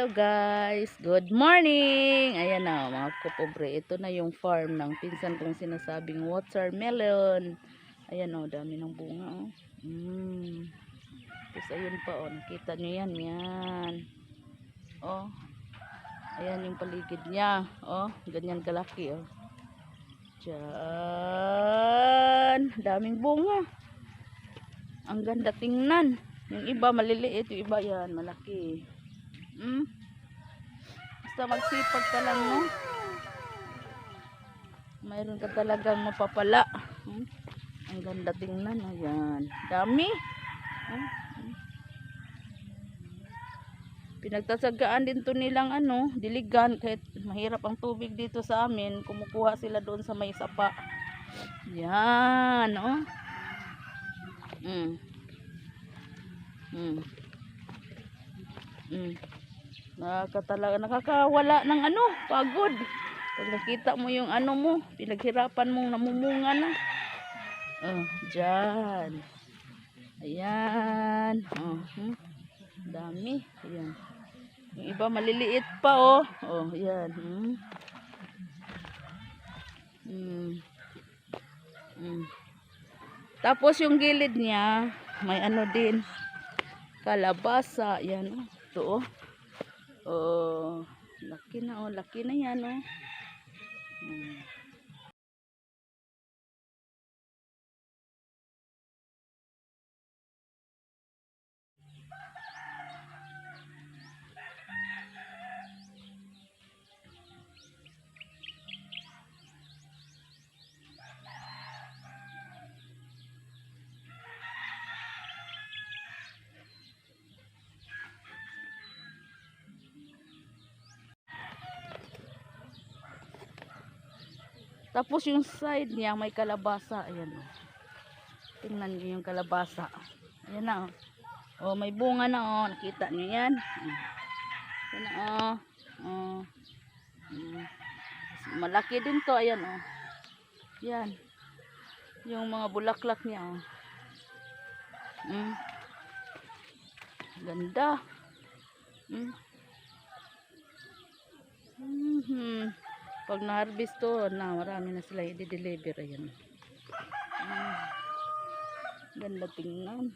Hello guys, good morning. Ayan na mga kupobre, ito na yung farm ng pinsan kong sinasabing watermelon. Ayan o, dami ng bunga o. Tapos ayun pa o, nakita nyo yan, yan. O, ayan yung paligid niya. O, ganyan kalaki o. Diyan, daming bunga. Ang ganda tingnan. Yung iba maliliit, yung iba yan malaki. Basta magsipag ka lang, no? Mayroon ka talagang mapapala. Ang ganda tingnan, ayan. Dami. Pinagtasagaan din to nilang diligan kahit mahirap ang tubig dito sa amin. Kumukuha sila doon sa may sapa. Yan, oh. Nakakawala ng pagod. Pag nakita mo yung mo, pinaghirapan mong namumunga na. Dyan. Ayan. Dami. Ayan. Yung iba maliliit pa, oh. Ayan. Tapos yung gilid niya, may din. Kalabasa. Ayan, oh. Ito, oh. Laki na yan, oh. Tapos yung side niya may kalabasa. Ayan, oh. Tingnan niyo yung kalabasa. Ayan na, oh. May bunga na, oh. Nakita niyo yan? Ayan na, oh. Malaki din to. Ayan, oh. Yan. Yung mga bulaklak niya, oh. Ganda. Pag na-harvest to, marami na sila i-deliver. Ayan. Ganda tingnan.